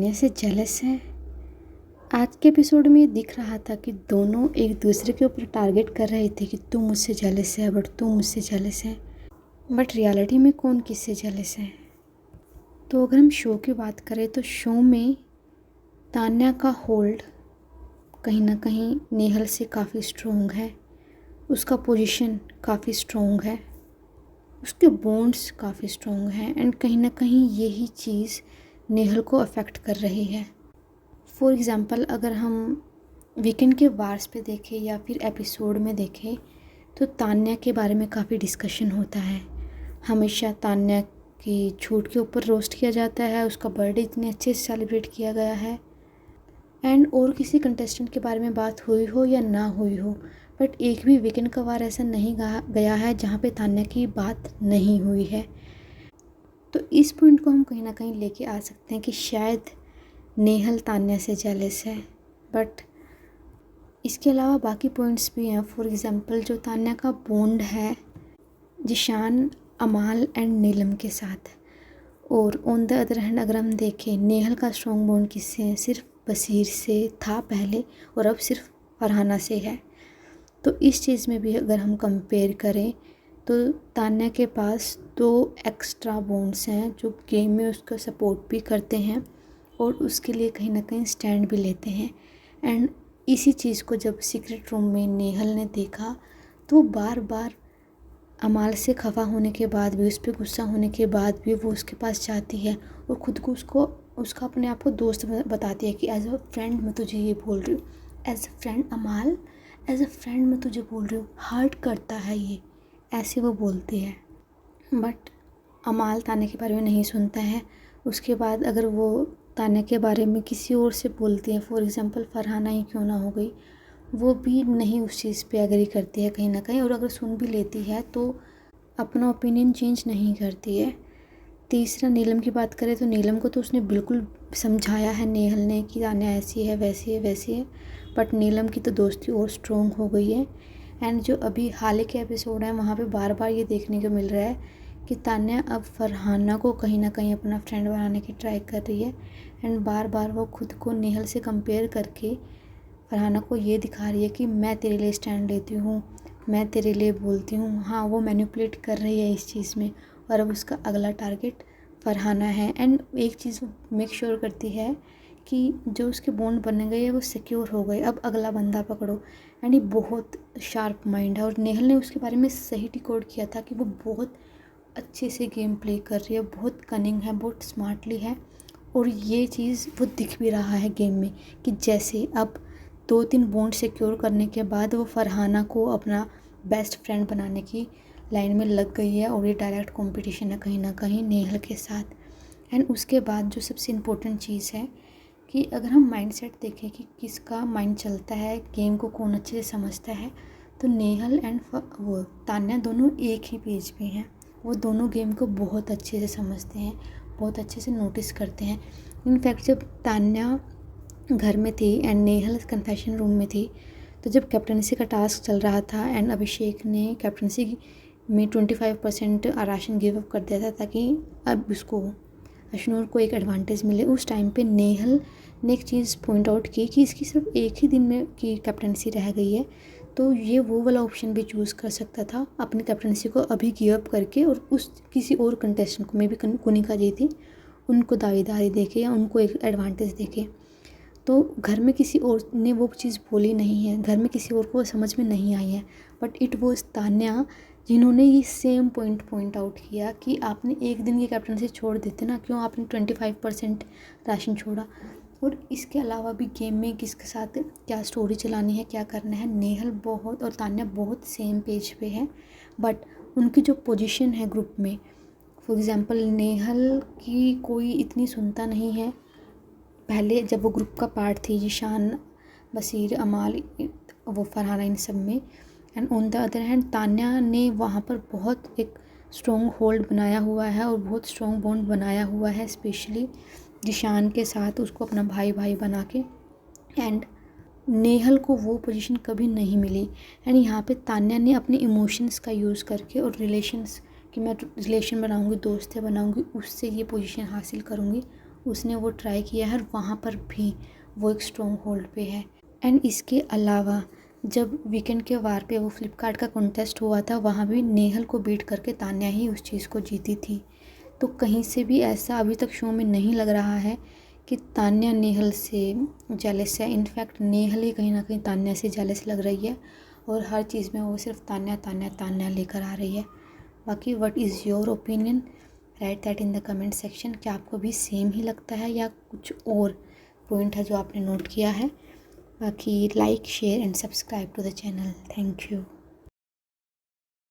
तान्या से जेलस है। आज के एपिसोड में ये दिख रहा था कि दोनों एक दूसरे के ऊपर टारगेट कर रहे थे कि तू मुझसे जेलस है, बट तू मुझसे जेलस है। बट रियलिटी में कौन किससे जेलस है? तो अगर हम शो की बात करें तो शो में तान्या का होल्ड कहीं ना कहीं नेहल से काफ़ी स्ट्रोंग है। उसका पोजीशन काफ़ी स्ट्रोंग है, उसके बॉन्ड्स काफ़ी स्ट्रोंग हैं एंड कहीं ना कहीं यही चीज़ नेहल को अफेक्ट कर रही है। फॉर एग्ज़ाम्पल अगर हम वीकेंड के वार्स पे देखें या फिर एपिसोड में देखें तो तान्या के बारे में काफ़ी डिस्कशन होता है। हमेशा तान्या की छूट के ऊपर रोस्ट किया जाता है, उसका बर्थडे इतने अच्छे से सेलिब्रेट किया गया है एंड और किसी कंटेस्टेंट के बारे में बात हुई हो या ना हुई हो, बट एक भी वीकेंड का वार ऐसा नहीं गया है जहाँ पे तान्या की बात नहीं हुई है। तो इस पॉइंट को हम कहीं ना कहीं लेके आ सकते हैं कि शायद नेहल तान्या से जेलस है। बट इसके अलावा बाकी पॉइंट्स भी हैं। फॉर एग्ज़ाम्पल जो तान्या का बॉन्ड है जिशान, अमाल एंड नीलम के साथ, और ऑन द अदर हैंड अगर हम देखें नेहल का स्ट्रॉन्ग बॉन्ड किससे है? सिर्फ बसीर से था पहले और अब सिर्फ फरहाना से है। तो इस चीज़ में भी अगर हम कंपेयर करें तो तान्या के पास 2 एक्स्ट्रा बॉन्ड्स हैं जो गेम में उसका सपोर्ट भी करते हैं और उसके लिए कहीं ना कहीं स्टैंड भी लेते हैं। एंड इसी चीज़ को जब सीक्रेट रूम में नेहल ने देखा तो बार बार अमाल से खफा होने के बाद भी, उस पर गुस्सा होने के बाद भी वो उसके पास जाती है और ख़ुद को उसका अपने आप को दोस्त बताती है कि एज अ फ्रेंड मैं तुझे ये बोल रही हूँ, एज अ फ्रेंड अमाल, एज अ फ्रेंड मैं तुझे बोल रही हूँ, हर्ट करता है ये, ऐसे वो बोलती है। बट अमाल तान्या के बारे में नहीं सुनता है। उसके बाद अगर वो तान्या के बारे में किसी और से बोलती है, फॉर एग्ज़ाम्पल फरहाना ही क्यों ना हो गई, वो भी नहीं उस चीज़ पे एग्री करती है कहीं ना कहीं, और अगर सुन भी लेती है तो अपना ओपिनियन चेंज नहीं करती है। तीसरा नीलम की बात करें तो नीलम को तो उसने बिल्कुल समझाया है नेहल ने कि तान्या ऐसी है, वैसी है, वैसी है, बट नीलम की तो दोस्ती और स्ट्रॉन्ग हो गई है। एंड जो अभी हाल के एपिसोड है वहाँ पे बार बार ये देखने को मिल रहा है कि तान्या अब फरहाना को कहीं ना कहीं अपना फ्रेंड बनाने की ट्राई कर रही है एंड बार बार वो खुद को नेहल से कंपेयर करके फरहाना को ये दिखा रही है कि मैं तेरे लिए स्टैंड लेती हूँ, मैं तेरे लिए बोलती हूँ। हाँ, वो मैनिपुलेट कर रही है इस चीज़ में और अब उसका अगला टारगेट फरहाना है। एंड एक चीज़ मेक श्योर करती है कि जो उसके बॉन्ड बन गए वो सिक्योर हो गए, अब अगला बंदा पकड़ो। एंड ये बहुत शार्प माइंड है और नेहल ने उसके बारे में सही डिकोड किया था कि वो बहुत अच्छे से गेम प्ले कर रही है, बहुत कनिंग है, बहुत स्मार्टली है। और ये चीज़ वो दिख भी रहा है गेम में कि जैसे अब 2-3 बॉन्ड सिक्योर करने के बाद वो फरहाना को अपना बेस्ट फ्रेंड बनाने की लाइन में लग गई है और ये डायरेक्ट कंपटीशन है कहीं ना कहीं नेहल के साथ। एंड उसके बाद जो सबसे इम्पोर्टेंट चीज़ है कि अगर हम माइंडसेट देखें कि किसका माइंड चलता है, गेम को कौन अच्छे से समझता है, तो नेहल एंड वो तान्या दोनों एक ही पेज पे हैं। वो दोनों गेम को बहुत अच्छे से समझते हैं, बहुत अच्छे से नोटिस करते हैं। इनफैक्ट जब तान्या घर में थी एंड नेहल कन्फेशन रूम में थी तो जब कैप्टनसी का टास्क चल रहा था एंड अभिषेक ने कैप्टनसी में 25% राशन गिव अप कर दिया था ताकि अब उसको अशनूर को एक एडवांटेज मिले, उस टाइम पे नेहल ने एक चीज़ पॉइंट आउट की कि इसकी सिर्फ एक ही दिन में की कैप्टनसी रह गई है, तो ये वो वाला ऑप्शन भी चूज़ कर सकता था अपनी कैप्टनसी को अभी गिव अप करके और उस किसी और कंटेस्टेंट को, मे भी कुनिका जी थी, उनको दावेदारी देके या उनको एक एडवांटेज देके। तो घर में किसी और ने वो चीज़ बोली नहीं है, घर में किसी और को समझ में नहीं आई है, बट इट वॉज तान्या जिन्होंने ये सेम पॉइंट आउट किया कि आपने एक दिन की कैप्टनसी छोड़ देते ना, क्यों आपने 25% राशन छोड़ा। और इसके अलावा भी गेम में किसके साथ क्या स्टोरी चलानी है, क्या करना है, नेहल बहुत और तान्या बहुत सेम पेज पे है। बट उनकी जो पोजीशन है ग्रुप में, फॉर एग्ज़ाम्पल नेहल की कोई इतनी सुनता नहीं है पहले जब वो ग्रुप का पार्ट थी, जिशान, बसीर, अमाल, वो फरहाना, इन सब में। And on the other hand Tanya ने वहाँ पर बहुत एक स्ट्रॉन्ग होल्ड बनाया हुआ है और बहुत स्ट्रॉन्ग बॉन्ड बनाया हुआ है, स्पेशली जिशान के साथ, उसको अपना भाई भाई बना के। एंड नेहल को वो पोजीशन कभी नहीं मिली। एंड यहाँ पे तान्या ने अपने इमोशंस का यूज़ करके और रिलेशंस कि मैं रिलेशन बनाऊँगी, दोस्तें बनाऊँगी, उससे ये पोजीशन हासिल करूँगी, उसने वो ट्राई किया है और वहाँ पर भी वो एक स्ट्रॉन्ग होल्ड पे है। एंड इसके अलावा जब वीकेंड के वार पे वो फ्लिपकार्ट का कॉन्टेस्ट हुआ था, वहाँ भी नेहल को बीट करके तान्या ही उस चीज़ को जीती थी। तो कहीं से भी ऐसा अभी तक शो में नहीं लग रहा है कि तान्या नेहल से जेलस है। इनफैक्ट नेहल ही कहीं ना कहीं तान्या से जेलस लग रही है और हर चीज़ में वो सिर्फ तान्या तान्या तान्या लेकर आ रही है। बाकी what is your opinion, right that in the comment section. क्या आपको भी सेम ही लगता है या कुछ और पॉइंट है जो आपने नोट किया है? बाकी like share and subscribe to the channel. Thank you.